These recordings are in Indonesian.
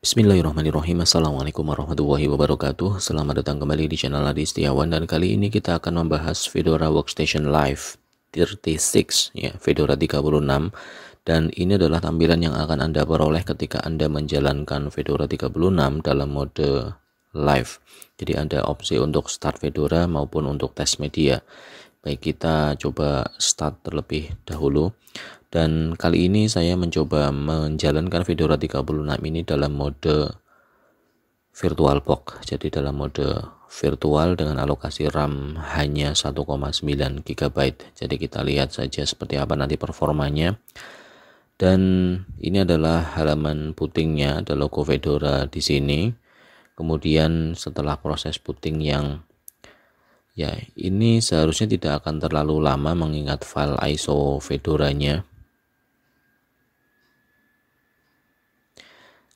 Bismillahirrahmanirrahim. Assalamualaikum warahmatullahi wabarakatuh. Selamat datang kembali di channel Adi Setiawan, dan kali ini kita akan membahas Fedora Workstation Live 36 ya, Fedora 36, dan ini adalah tampilan yang akan Anda peroleh ketika Anda menjalankan Fedora 36 dalam mode live. Jadi ada opsi untuk start Fedora maupun untuk tes media. Baik, kita coba start terlebih dahulu. Dan kali ini saya mencoba menjalankan Fedora 36 ini dalam mode VirtualBox. Jadi dalam mode virtual dengan alokasi RAM hanya 1,9 GB. Jadi kita lihat saja seperti apa nanti performanya. Dan ini adalah halaman bootingnya, ada logo Fedora di sini. Kemudian setelah proses booting yang ini seharusnya tidak akan terlalu lama mengingat file ISO Fedoranya.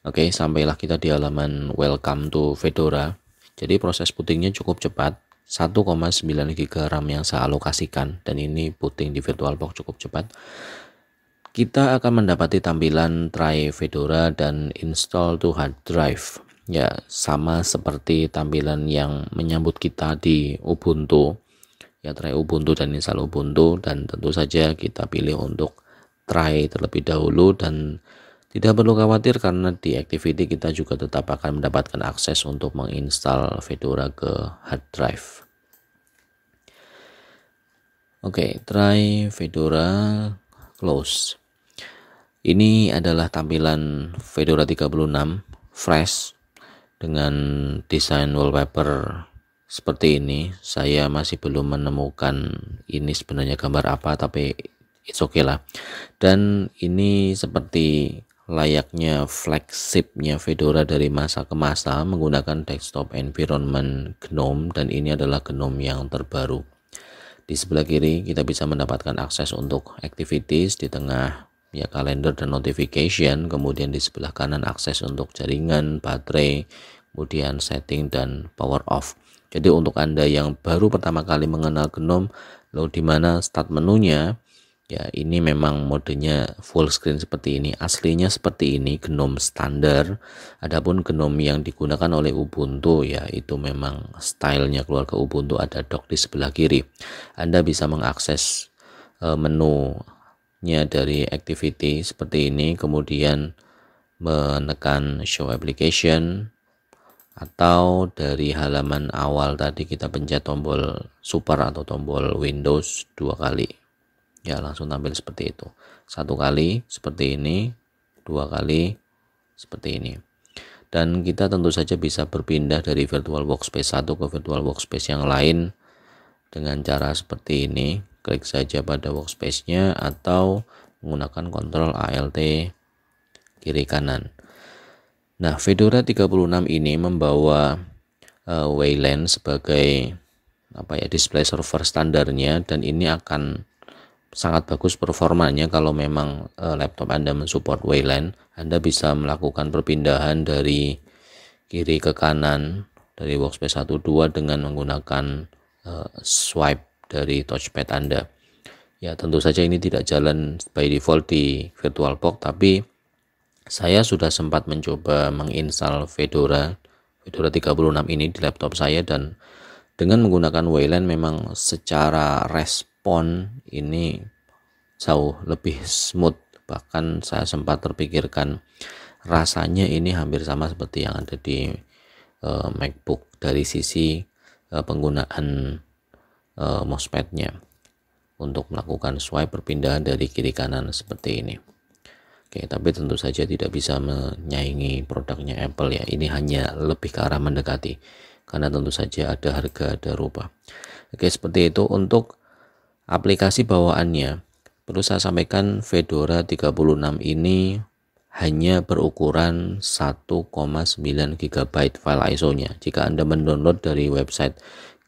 Oke, sampailah kita di halaman Welcome to Fedora. Jadi proses bootingnya cukup cepat, 1,9 GB RAM yang saya alokasikan, dan ini booting di VirtualBox cukup cepat. Kita akan mendapati tampilan try Fedora dan install to hard drive. Ya, sama seperti tampilan yang menyambut kita di Ubuntu. Ya, try Ubuntu dan install Ubuntu, dan tentu saja kita pilih untuk try terlebih dahulu, dan tidak perlu khawatir karena di activity kita juga tetap akan mendapatkan akses untuk menginstal Fedora ke hard drive. Oke, try Fedora close. Ini adalah tampilan Fedora 36 fresh dengan desain wallpaper seperti ini. Saya masih belum menemukan ini sebenarnya gambar apa, tapi it's okay lah. Dan ini seperti layaknya flagshipnya Fedora dari masa ke masa menggunakan desktop environment GNOME, dan ini adalah GNOME yang terbaru. Di sebelah kiri kita bisa mendapatkan akses untuk activities, di tengah ya kalender dan notification, kemudian di sebelah kanan akses untuk jaringan, baterai, kemudian setting dan power off. Jadi untuk Anda yang baru pertama kali mengenal GNOME, lalu di mana start menunya, ya ini memang modenya full screen seperti ini. Aslinya seperti ini GNOME standar. Adapun GNOME yang digunakan oleh Ubuntu, ya itu memang stylenya keluarga Ubuntu, ada dock di sebelah kiri. Anda bisa mengakses menunya dari activity seperti ini, kemudian menekan show application, atau dari halaman awal tadi kita pencet tombol super atau tombol Windows 2 kali. Ya, langsung tampil seperti itu. 1 kali seperti ini, 2 kali seperti ini. Dan kita tentu saja bisa berpindah dari virtual workspace 1 ke virtual workspace yang lain dengan cara seperti ini. Klik saja pada workspace-nya atau menggunakan Ctrl Alt kiri kanan. Nah, Fedora 36 ini membawa Wayland sebagai display server standarnya, dan ini akan sangat bagus performanya kalau memang laptop Anda mensupport Wayland. Anda bisa melakukan perpindahan dari kiri ke kanan dari workspace 1 2 dengan menggunakan swipe dari touchpad Anda. Ya, tentu saja ini tidak jalan by default di VirtualBox, tapi saya sudah sempat mencoba menginstal Fedora 36 ini di laptop saya, dan dengan menggunakan Wayland memang secara respon ini jauh lebih smooth. Bahkan saya sempat terpikirkan rasanya ini hampir sama seperti yang ada di MacBook dari sisi penggunaan mousepadnya untuk melakukan swipe perpindahan dari kiri kanan seperti ini. Oke, tapi tentu saja tidak bisa menyaingi produknya Apple ya. Ini hanya lebih ke arah mendekati, karena tentu saja ada harga ada rupa. Oke, seperti itu. Untuk aplikasi bawaannya, perlu saya sampaikan Fedora 36 ini hanya berukuran 1,9 GB file ISO-nya. Jika Anda mendownload dari website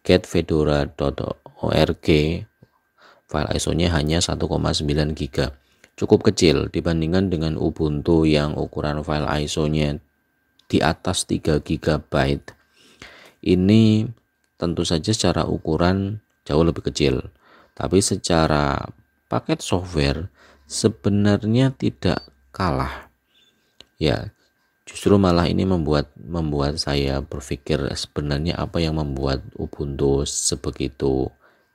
getfedora.org, file ISO-nya hanya 1,9 GB. Cukup kecil dibandingkan dengan Ubuntu yang ukuran file ISO-nya di atas 3 GB. Ini tentu saja secara ukuran jauh lebih kecil, tapi secara paket software sebenarnya tidak kalah. Ya, Justru malah ini membuat saya berpikir sebenarnya apa yang membuat Ubuntu sebegitu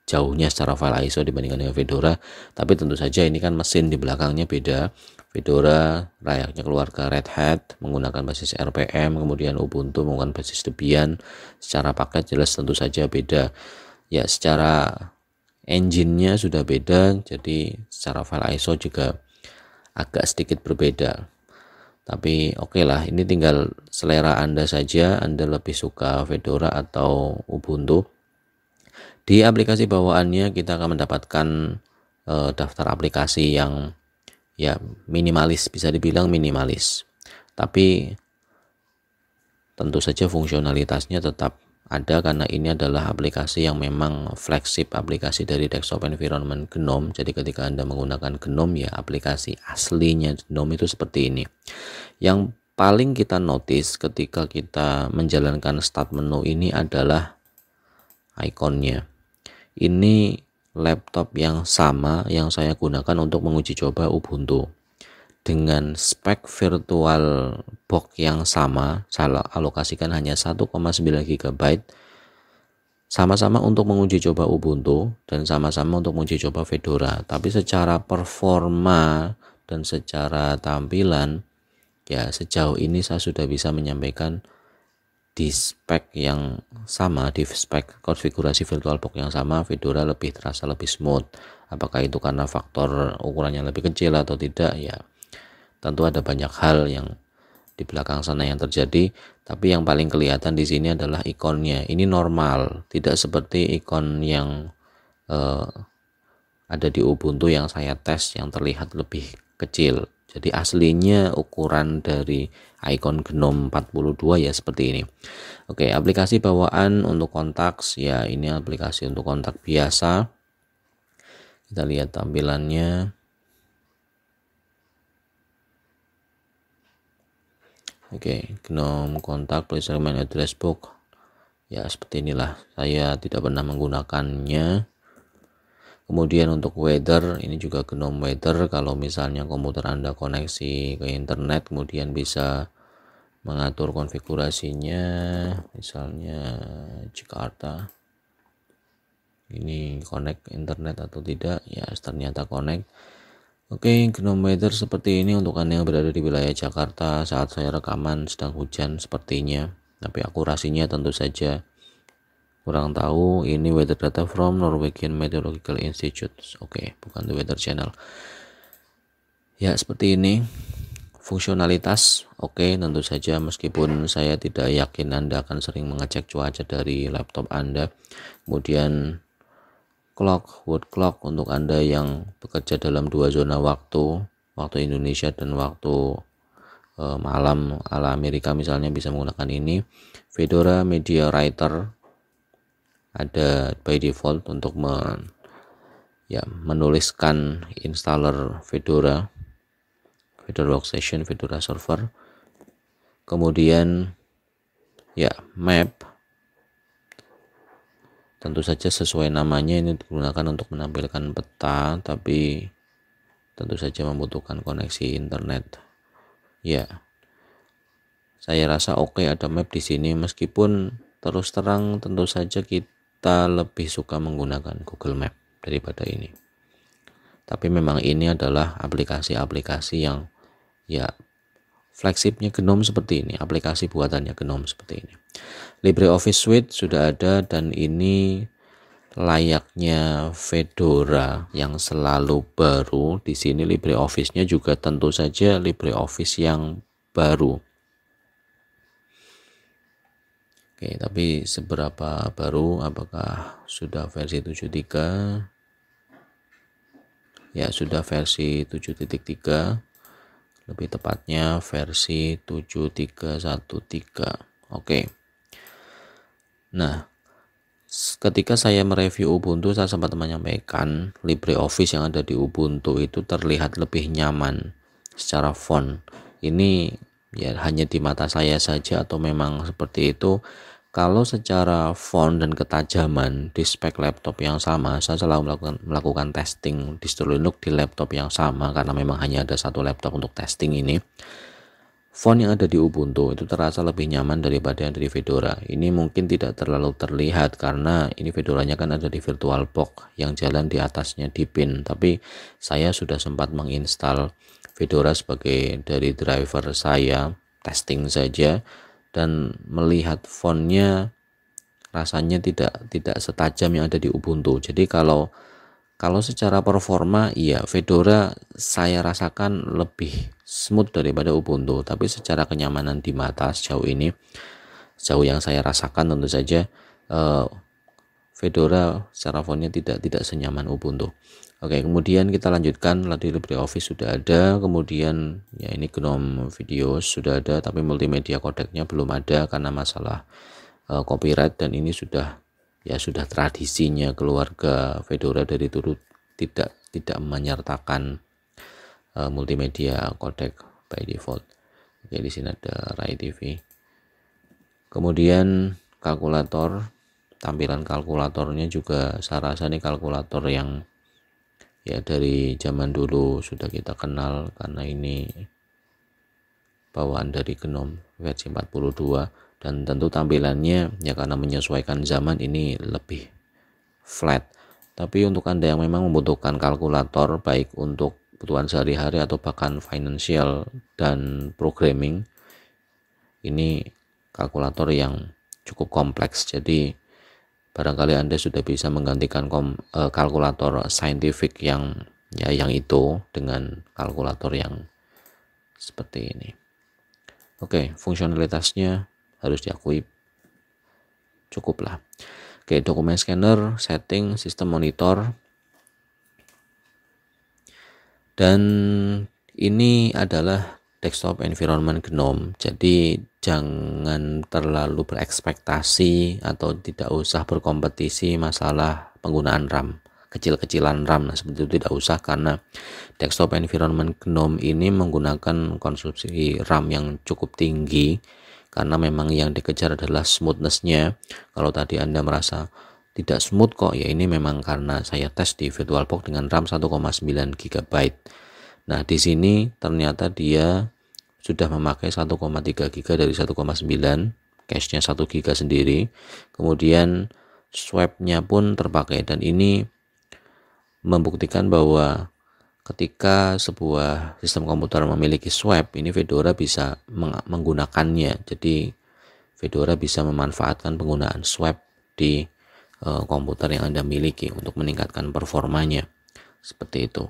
jauhnya secara file ISO dibandingkan dengan Fedora. Tapi tentu saja ini kan mesin di belakangnya beda. Fedora layaknya keluarga Red Hat menggunakan basis RPM, kemudian Ubuntu menggunakan basis Debian. Secara paket jelas tentu saja beda. Ya, secara engine-nya sudah beda, jadi secara file ISO juga agak sedikit berbeda. Tapi oke lah, ini tinggal selera Anda saja, Anda lebih suka Fedora atau Ubuntu. Di aplikasi bawaannya kita akan mendapatkan daftar aplikasi yang ya minimalis, bisa dibilang minimalis. Tapi tentu saja fungsionalitasnya tetap ada karena ini adalah aplikasi yang memang flagship aplikasi dari desktop environment GNOME. Jadi ketika Anda menggunakan GNOME, ya aplikasi aslinya GNOME itu seperti ini. Yang paling kita notice ketika kita menjalankan start menu ini adalah ikonnya. Ini laptop yang sama yang saya gunakan untuk menguji coba Ubuntu. Dengan spek virtual box yang sama, saya alokasikan hanya 1,9 GB, sama-sama untuk menguji coba Ubuntu dan sama-sama untuk menguji coba Fedora. Tapi secara performa dan secara tampilan, ya sejauh ini saya sudah bisa menyampaikan di spek yang sama, di spek konfigurasi VirtualBox yang sama, Fedora lebih terasa lebih smooth. Apakah itu karena faktor ukurannya lebih kecil atau tidak, ya tentu ada banyak hal yang di belakang sana yang terjadi, tapi yang paling kelihatan di sini adalah ikonnya. Ini normal, tidak seperti ikon yang ada di Ubuntu yang saya tes yang terlihat lebih kecil. Jadi aslinya ukuran dari ikon GNOME 42 ya seperti ini. Oke, aplikasi bawaan untuk kontak, ya ini aplikasi untuk kontak biasa. Kita lihat tampilannya. Oke, GNOME kontak, please remind address book. Ya seperti inilah, saya tidak pernah menggunakannya. Kemudian untuk weather, ini juga GNOME weather. Kalau misalnya komputer Anda koneksi ke internet, kemudian bisa mengatur konfigurasinya, misalnya Jakarta. Ini connect internet atau tidak, ya ternyata connect. Oke, GNOME weather seperti ini untuk Anda yang berada di wilayah Jakarta saat saya rekaman sedang hujan sepertinya. Tapi akurasinya tentu saja kurang tahu. Ini weather data from Norwegian Meteorological Institute. Oke, bukan the weather channel. Ya, seperti ini. Fungsionalitas oke, tentu saja meskipun saya tidak yakin Anda akan sering mengecek cuaca dari laptop Anda. Kemudian word clock untuk Anda yang bekerja dalam dua zona waktu Indonesia dan waktu malam ala Amerika misalnya bisa menggunakan ini. Fedora Media Writer ada by default untuk menuliskan installer Fedora Workstation, Fedora Server. Kemudian ya map, tentu saja sesuai namanya ini digunakan untuk menampilkan peta, tapi tentu saja membutuhkan koneksi internet. Ya, saya rasa oke ada map di sini, meskipun terus terang tentu saja kita lebih suka menggunakan Google Map daripada ini. Tapi memang ini adalah aplikasi-aplikasi yang ya flagshipnya GNOME seperti ini, aplikasi buatannya GNOME seperti ini. LibreOffice Suite sudah ada dan ini layaknya Fedora yang selalu baru. Di sini LibreOffice-nya juga tentu saja LibreOffice yang baru. Oke, tapi seberapa baru? Apakah sudah versi 7.3? Ya, sudah versi 7.3. Lebih tepatnya versi 7.3.1.3. Oke. Nah, ketika saya mereview Ubuntu, saya sempat menyampaikan LibreOffice yang ada di Ubuntu itu terlihat lebih nyaman secara font. Ini ya hanya di mata saya saja atau memang seperti itu. Kalau secara font dan ketajaman di spek laptop yang sama, saya selalu melakukan testing distro Linux di laptop yang sama karena memang hanya ada satu laptop untuk testing ini. font yang ada di Ubuntu itu terasa lebih nyaman daripada yang dari Fedora. Ini mungkin tidak terlalu terlihat karena ini Fedoranya kan ada di VirtualBox yang jalan di atasnya di pin, tapi saya sudah sempat menginstal Fedora sebagai dari driver saya testing saja, dan melihat fontnya rasanya tidak setajam yang ada di Ubuntu. Jadi kalau secara performa, iya Fedora saya rasakan lebih smooth daripada Ubuntu, tapi secara kenyamanan di mata sejauh ini, sejauh yang saya rasakan tentu saja Fedora secara fontnya tidak senyaman Ubuntu. Oke, kemudian kita lanjutkan. Di LibreOffice sudah ada, kemudian ya ini GNOME Videos sudah ada, tapi multimedia codecnya belum ada karena masalah copyright, dan ini sudah tradisinya keluarga Fedora dari dulu tidak menyertakan multimedia codec by default. Oke, di sini ada Rai TV. Kemudian kalkulator, tampilan kalkulatornya juga saya rasa ini kalkulator yang ya dari zaman dulu sudah kita kenal, karena ini bawaan dari GNOME versi 42, dan tentu tampilannya ya karena menyesuaikan zaman ini lebih flat. Tapi untuk Anda yang memang membutuhkan kalkulator baik untuk kebutuhan sehari-hari atau bahkan financial dan programming, ini kalkulator yang cukup kompleks. Jadi barangkali Anda sudah bisa menggantikan kalkulator scientific yang itu dengan kalkulator yang seperti ini. Oke, fungsionalitasnya harus diakui cukup lah. Oke, dokumen scanner, setting, sistem monitor, dan ini adalah desktop environment GNOME. Jadi jangan terlalu berekspektasi atau tidak usah berkompetisi masalah penggunaan RAM, kecil-kecilan RAM. Nah, seperti itu tidak usah, karena desktop environment GNOME ini menggunakan konsumsi RAM yang cukup tinggi, karena memang yang dikejar adalah smoothness-nya. Kalau tadi Anda merasa tidak smooth kok, ya ini memang karena saya tes di VirtualBox dengan RAM 1,9 GB. Nah, di sini ternyata dia sudah memakai 1,3 GB dari 1,9, cache-nya 1 GB sendiri. Kemudian swap-nya pun terpakai, dan ini membuktikan bahwa ketika sebuah sistem komputer memiliki swap, ini Fedora bisa menggunakannya. Jadi Fedora bisa memanfaatkan penggunaan swap di komputer yang Anda miliki untuk meningkatkan performanya. Seperti itu.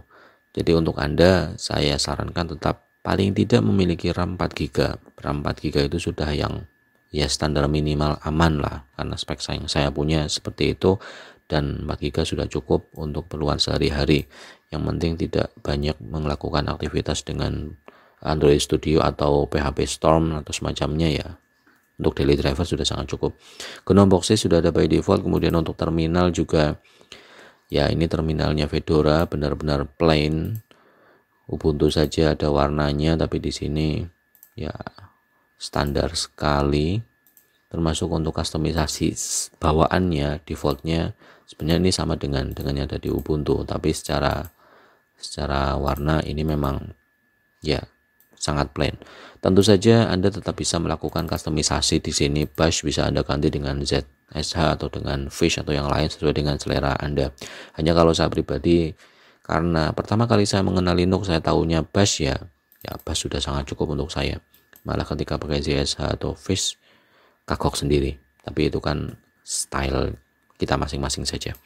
Jadi untuk Anda, saya sarankan tetap paling tidak memiliki RAM 4 GB. RAM 4 GB itu sudah yang ya standar minimal aman lah, karena spek yang saya punya seperti itu, dan 4 GB sudah cukup untuk keperluan sehari-hari. Yang penting tidak banyak melakukan aktivitas dengan Android Studio atau PHP Storm atau semacamnya ya. Untuk daily driver sudah sangat cukup. GNOME Boxes sudah ada by default. Kemudian untuk terminal juga ya, ini terminalnya Fedora benar-benar plain. Ubuntu saja ada warnanya, tapi di sini ya standar sekali. Termasuk untuk kustomisasi bawaannya, defaultnya sebenarnya ini sama dengan yang ada di Ubuntu, tapi secara warna ini memang ya sangat plain. Tentu saja Anda tetap bisa melakukan kustomisasi di sini. Bash bisa Anda ganti dengan ZSH atau dengan Fish atau yang lain sesuai dengan selera Anda. Hanya kalau saya pribadi, karena pertama kali saya mengenal Linux, saya tahunya Bash, ya Bash sudah sangat cukup untuk saya. Malah ketika pakai ZSH atau Fish kagok sendiri. Tapi itu kan style kita masing-masing saja.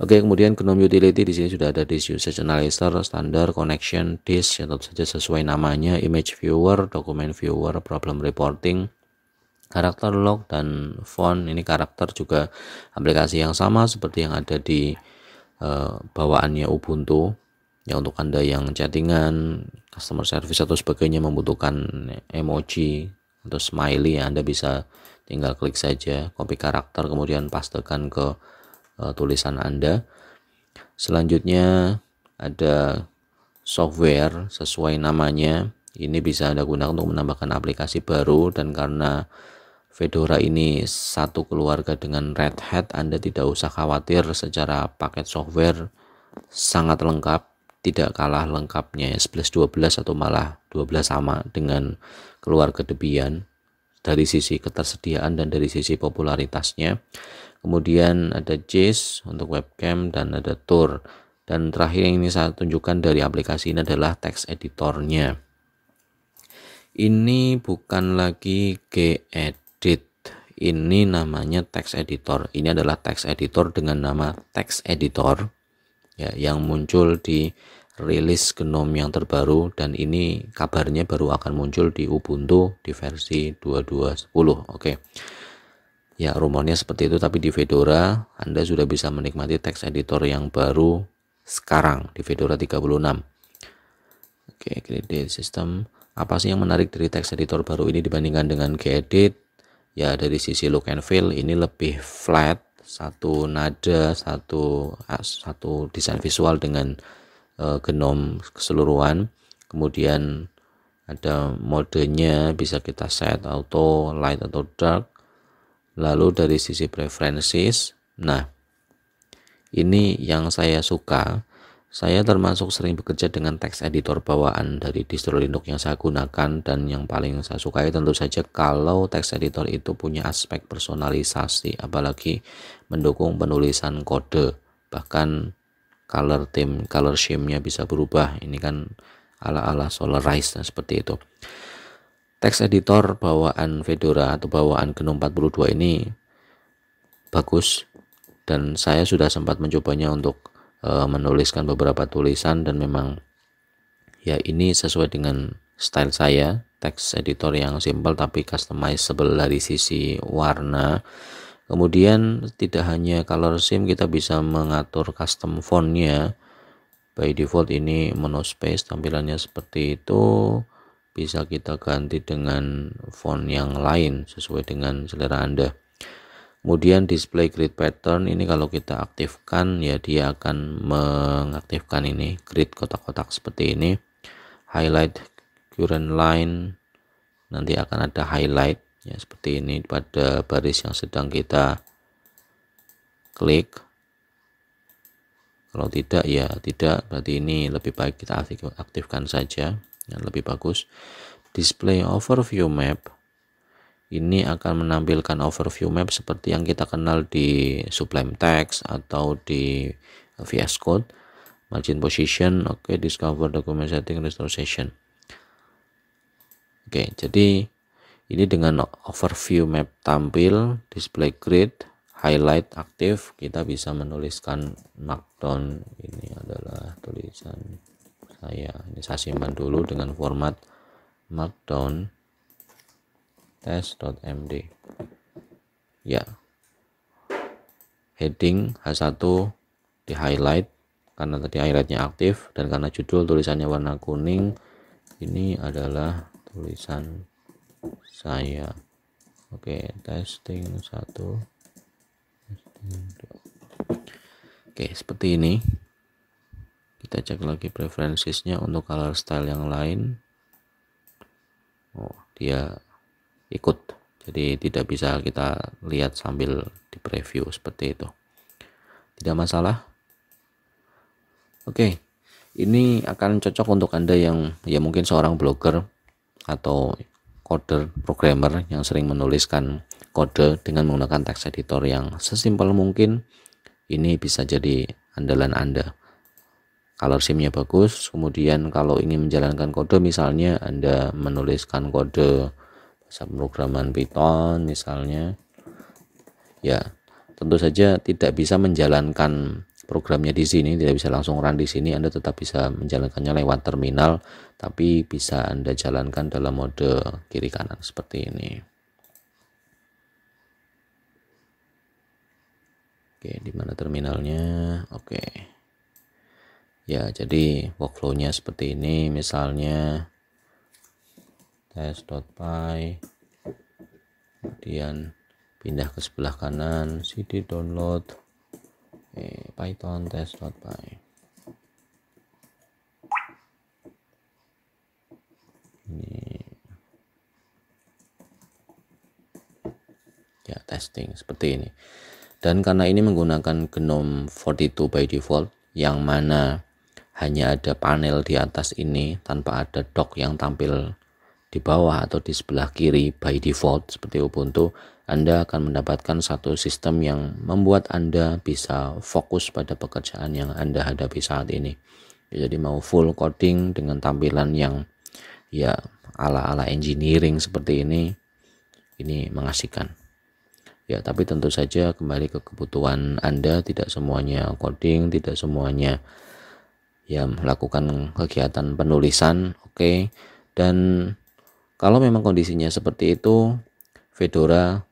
Oke, kemudian GNOME Utility di sini sudah ada disk usage analyzer, standar, connection, disk, ya tentu saja sesuai namanya, image viewer, document viewer, problem reporting, karakter log, dan font. Ini karakter juga aplikasi yang sama seperti yang ada di bawaannya Ubuntu. Ya, untuk Anda yang chattingan, customer service atau sebagainya membutuhkan emoji atau smiley, ya Anda bisa tinggal klik saja copy karakter kemudian pastekan ke tulisan Anda. Selanjutnya ada software sesuai namanya. Ini bisa Anda gunakan untuk menambahkan aplikasi baru, dan karena Fedora ini satu keluarga dengan Red Hat, Anda tidak usah khawatir secara paket software, sangat lengkap, tidak kalah lengkapnya 11-12 atau malah 12 sama dengan keluarga Debian dari sisi ketersediaan dan dari sisi popularitasnya. Kemudian ada JIS untuk webcam dan ada Tour. Dan terakhir yang ini saya tunjukkan dari aplikasi ini adalah text editornya. Ini bukan lagi Gedit, ini namanya text editor. Ini adalah text editor dengan nama text editor ya, yang muncul di rilis GNOME yang terbaru, dan ini kabarnya baru akan muncul di Ubuntu di versi 22.10. Oke. Ya, rumornya seperti itu, tapi di Fedora Anda sudah bisa menikmati text editor yang baru sekarang di Fedora 36. Oke, Gedit system. Apa sih yang menarik dari text editor baru ini dibandingkan dengan Gedit? Ya, dari sisi look and feel ini lebih flat, satu nada, satu desain visual dengan GNOME keseluruhan. Kemudian ada modenya, bisa kita set auto, light atau dark. Lalu dari sisi preferences, nah ini yang saya suka. Saya termasuk sering bekerja dengan text editor bawaan dari distro Linux yang saya gunakan, dan yang paling saya sukai tentu saja kalau text editor itu punya aspek personalisasi, apalagi mendukung penulisan kode, bahkan color theme, color scheme-nya bisa berubah. Ini kan ala-ala Solaris dan seperti itu. Text editor bawaan Fedora atau bawaan GNOME 42 ini bagus, dan saya sudah sempat mencobanya untuk menuliskan beberapa tulisan, dan memang ya ini sesuai dengan style saya, text editor yang simple tapi customizable dari sisi warna. Kemudian tidak hanya color scheme, kita bisa mengatur custom fontnya. By default ini monospace, tampilannya seperti itu. Bisa kita ganti dengan font yang lain sesuai dengan selera Anda. Kemudian display grid pattern ini kalau kita aktifkan ya dia akan mengaktifkan ini grid kotak-kotak seperti ini. Highlight current line, nanti akan ada highlight ya seperti ini pada baris yang sedang kita klik. Kalau tidak ya tidak, berarti ini lebih baik kita aktifkan saja, yang lebih bagus. Display overview map ini akan menampilkan overview map seperti yang kita kenal di Sublime Text atau di VS Code. Margin position, oke, discover document setting, restore session. Oke, jadi ini dengan overview map tampil, display grid, highlight aktif, kita bisa menuliskan markdown. Ini adalah tulisan saya. Ini saya simpan dulu dengan format markdown test.md. Ya, heading H1 di highlight karena tadi highlightnya aktif, dan karena judul tulisannya warna kuning, ini adalah tulisan saya. Oke, testing 1, testing 2. Oke, seperti ini. Kita cek lagi preferensinya untuk color style yang lain. Oh, dia ikut, jadi tidak bisa kita lihat sambil di preview seperti itu, tidak masalah. Oke, ini akan cocok untuk Anda yang ya mungkin seorang blogger atau coder, programmer yang sering menuliskan kode dengan menggunakan text editor yang sesimpel mungkin. Ini bisa jadi andalan Anda. Color scheme-nya bagus. Kemudian kalau ingin menjalankan kode, misalnya Anda menuliskan kode pemrograman Python misalnya, ya tentu saja tidak bisa menjalankan programnya di sini, tidak bisa langsung run di sini. Anda tetap bisa menjalankannya lewat terminal, tapi bisa Anda jalankan dalam mode kiri kanan seperti ini. Oke, di mana terminalnya? Oke. Ya, jadi workflow-nya seperti ini, misalnya test.py, kemudian pindah ke sebelah kanan, cd download python test.py. Ini ya, testing seperti ini. Dan karena ini menggunakan GNOME 42 by default, yang mana hanya ada panel di atas ini tanpa ada dock yang tampil di bawah atau di sebelah kiri by default seperti Ubuntu, Anda akan mendapatkan satu sistem yang membuat Anda bisa fokus pada pekerjaan yang Anda hadapi saat ini. Jadi mau full coding dengan tampilan yang ya ala-ala engineering seperti ini mengasihkan. Ya, tapi tentu saja kembali ke kebutuhan Anda, tidak semuanya coding, tidak semuanya ya melakukan kegiatan penulisan, oke. Dan kalau memang kondisinya seperti itu, Fedora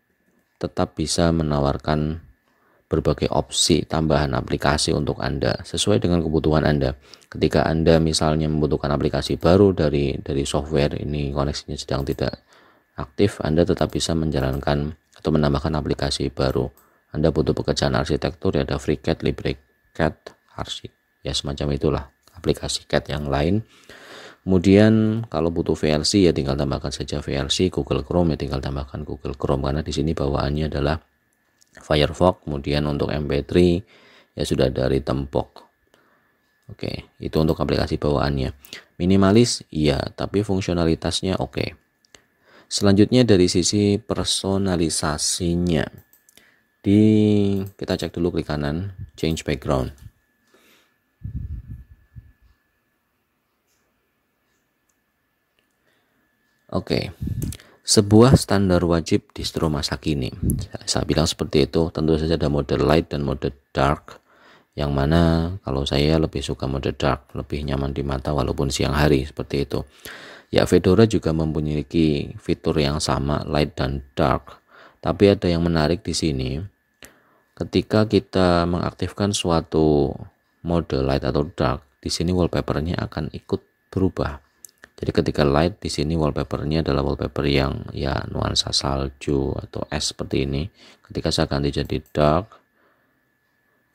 tetap bisa menawarkan berbagai opsi tambahan aplikasi untuk Anda sesuai dengan kebutuhan Anda. Ketika Anda misalnya membutuhkan aplikasi baru dari software ini koneksinya sedang tidak aktif, Anda tetap bisa menjalankan atau menambahkan aplikasi baru. Anda butuh pekerjaan arsitektur, ya ada FreeCAD, LibreCAD, Arsi, ya semacam itulah aplikasi CAD yang lain. Kemudian kalau butuh VLC ya tinggal tambahkan saja VLC, Google Chrome ya tinggal tambahkan Google Chrome, karena di sini bawaannya adalah Firefox. Kemudian untuk MP3 ya sudah dari Tempok. Oke, itu untuk aplikasi bawaannya. Minimalis iya, tapi fungsionalitasnya oke. Selanjutnya dari sisi personalisasinya, kita cek dulu klik kanan, change background. Oke, sebuah standar wajib distro masa kini. Saya bilang seperti itu. Tentu saja ada mode light dan mode dark, yang mana kalau saya lebih suka mode dark, lebih nyaman di mata walaupun siang hari seperti itu. Ya, Fedora juga memiliki fitur yang sama, light dan dark. Tapi ada yang menarik di sini. Ketika kita mengaktifkan suatu mode light atau dark, di sini wallpapernya akan ikut berubah. Jadi ketika light, di sini wallpapernya adalah wallpaper yang ya nuansa salju atau es seperti ini. Ketika saya ganti jadi dark,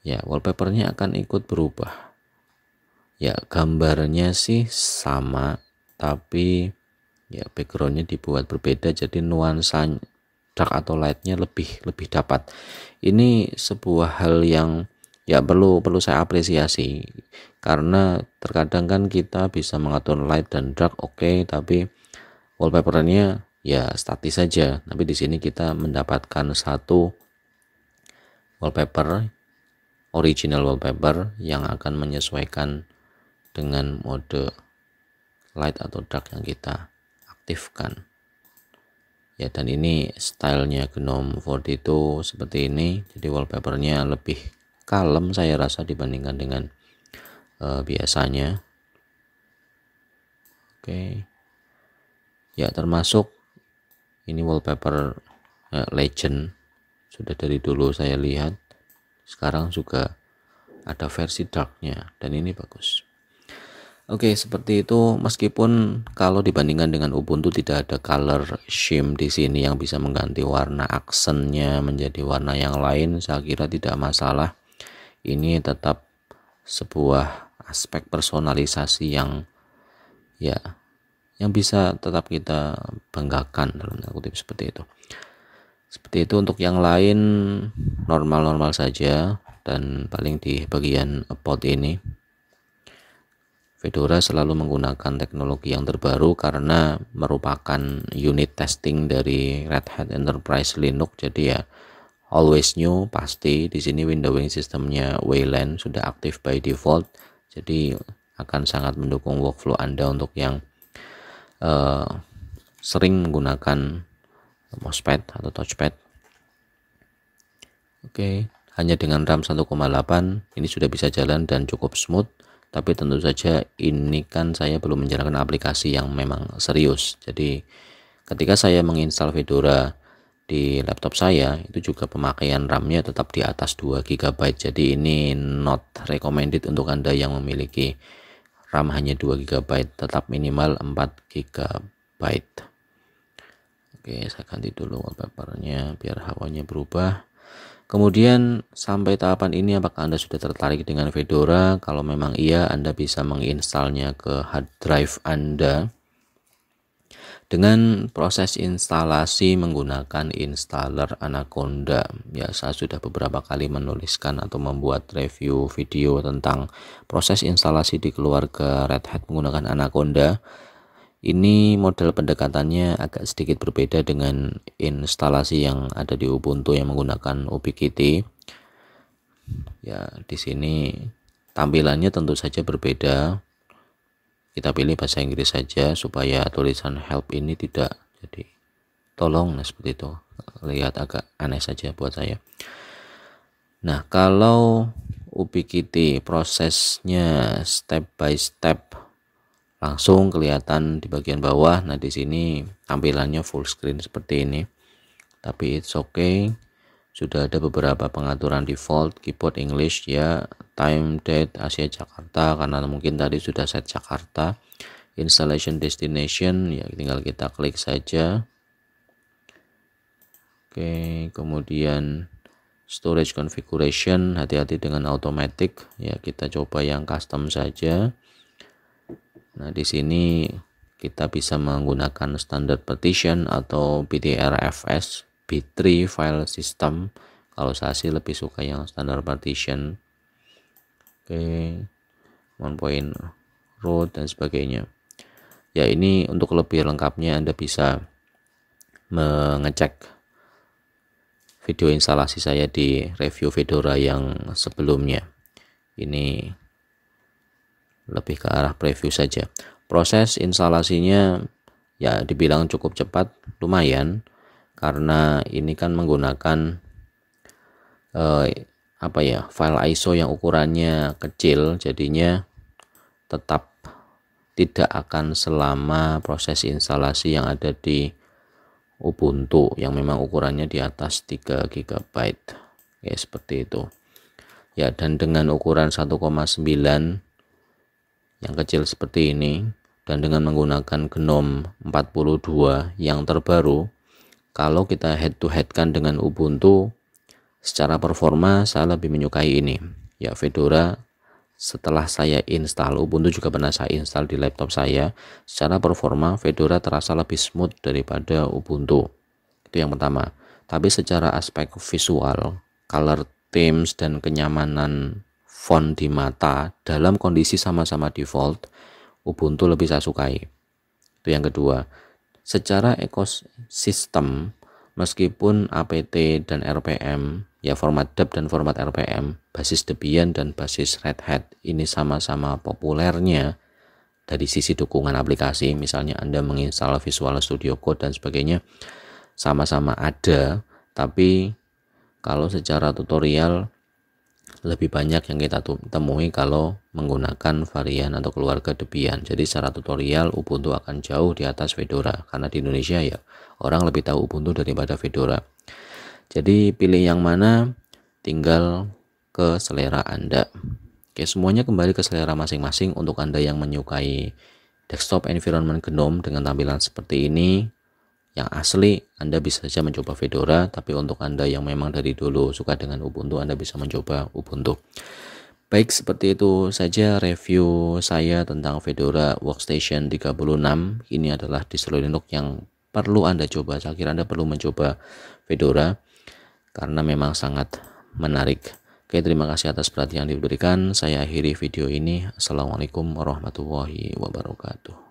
ya wallpapernya akan ikut berubah. Ya gambarnya sih sama, tapi ya backgroundnya dibuat berbeda, jadi nuansa dark atau lightnya lebih dapat. Ini sebuah hal yang ya perlu saya apresiasi, karena terkadang kan kita bisa mengatur light dan dark oke, tapi wallpapernya ya statis saja. Tapi di sini kita mendapatkan satu wallpaper, original wallpaper yang akan menyesuaikan dengan mode light atau dark yang kita aktifkan. Ya, dan ini stylenya GNOME 42 seperti ini. Jadi wallpapernya lebih kalem saya rasa dibandingkan dengan biasanya. Oke. Ya, termasuk ini wallpaper Legend, sudah dari dulu saya lihat. Sekarang juga ada versi darknya dan ini bagus. Oke, seperti itu. Meskipun kalau dibandingkan dengan Ubuntu tidak ada color scheme di sini yang bisa mengganti warna aksennya menjadi warna yang lain, saya kira tidak masalah. Ini tetap sebuah aspek personalisasi yang bisa tetap kita banggakan dalam kutip seperti itu. Seperti itu. Untuk yang lain normal-normal saja, dan paling di bagian about ini Fedora selalu menggunakan teknologi yang terbaru karena merupakan unit testing dari Red Hat Enterprise Linux. Jadi ya always new pasti. Di sini windowing sistemnya Wayland sudah aktif by default. Jadi akan sangat mendukung workflow Anda untuk yang sering menggunakan mousepad atau touchpad. Oke, hanya dengan RAM 1,8 ini sudah bisa jalan dan cukup smooth. Tapi tentu saja ini kan saya belum menjalankan aplikasi yang memang serius. Jadi ketika saya menginstal Fedora di laptop saya, itu juga pemakaian RAM-nya tetap di atas 2 GB. Jadi ini not recommended untuk Anda yang memiliki RAM hanya 2 GB, tetap minimal 4 GB. Oke, saya ganti dulu wallpapernya biar hawanya berubah. Kemudian sampai tahapan ini apakah Anda sudah tertarik dengan Fedora? Kalau memang iya, Anda bisa menginstalnya ke hard drive Anda dengan proses instalasi menggunakan installer Anaconda. Ya, saya sudah beberapa kali menuliskan atau membuat review video tentang proses instalasi di keluarga Red Hat menggunakan Anaconda. Ini model pendekatannya agak sedikit berbeda dengan instalasi yang ada di Ubuntu yang menggunakan Ubiquiti. Ya, di sini tampilannya tentu saja berbeda. Kita pilih bahasa Inggris saja supaya tulisan help ini tidak jadi tolong, nah seperti itu. Lihat agak aneh saja buat saya. Nah, kalau Ubiquiti prosesnya step by step langsung kelihatan di bagian bawah. Nah, di sini tampilannya full screen seperti ini. Tapi it's okay. Sudah ada beberapa pengaturan default, keyboard English ya, time date Asia Jakarta karena mungkin tadi sudah set Jakarta. Installation destination ya tinggal kita klik saja. Oke, kemudian storage configuration, hati-hati dengan automatic ya, kita coba yang custom saja. Nah, di sini kita bisa menggunakan standard partition atau BTRFS B3 file system. Kalau saya sih lebih suka yang standard partition. Oke, one point root dan sebagainya. Ya, ini untuk lebih lengkapnya Anda bisa mengecek video instalasi saya di review Fedora yang sebelumnya. Ini lebih ke arah preview saja. Proses instalasinya ya dibilang cukup cepat, lumayan, karena ini kan menggunakan file ISO yang ukurannya kecil, jadinya tetap tidak akan selama proses instalasi yang ada di Ubuntu yang memang ukurannya di atas 3 GB ya, seperti itu ya. Dan dengan ukuran 1,9 yang kecil seperti ini dan dengan menggunakan GNOME 42 yang terbaru, kalau kita head to head kan dengan Ubuntu, secara performa saya lebih menyukai ini ya. Fedora setelah saya install, Ubuntu juga pernah saya install di laptop saya, secara performa Fedora terasa lebih smooth daripada Ubuntu. Itu yang pertama. Tapi secara aspek visual, color themes dan kenyamanan font di mata dalam kondisi sama-sama default, Ubuntu lebih saya sukai. Itu yang kedua. Secara ekosistem, meskipun apt dan rpm ya, format deb dan format rpm, basis Debian dan basis Red Hat ini sama-sama populernya dari sisi dukungan aplikasi, misalnya Anda menginstal Visual Studio Code dan sebagainya, sama-sama ada. Tapi kalau secara tutorial lebih banyak yang kita temui kalau menggunakan varian atau keluarga Debian. Jadi secara tutorial Ubuntu akan jauh di atas Fedora, karena di Indonesia ya orang lebih tahu Ubuntu daripada Fedora. Jadi pilih yang mana tinggal ke selera Anda. Oke, semuanya kembali ke selera masing-masing. Untuk Anda yang menyukai desktop environment GNOME dengan tampilan seperti ini yang asli, Anda bisa saja mencoba Fedora. Tapi untuk Anda yang memang dari dulu suka dengan Ubuntu, Anda bisa mencoba Ubuntu. Baik, seperti itu saja review saya tentang Fedora Workstation 36. Ini adalah distro Linux yang perlu Anda coba. Saya kira Anda perlu mencoba Fedora karena memang sangat menarik. Oke, terima kasih atas perhatian yang diberikan. Saya akhiri video ini. Assalamualaikum warahmatullahi wabarakatuh.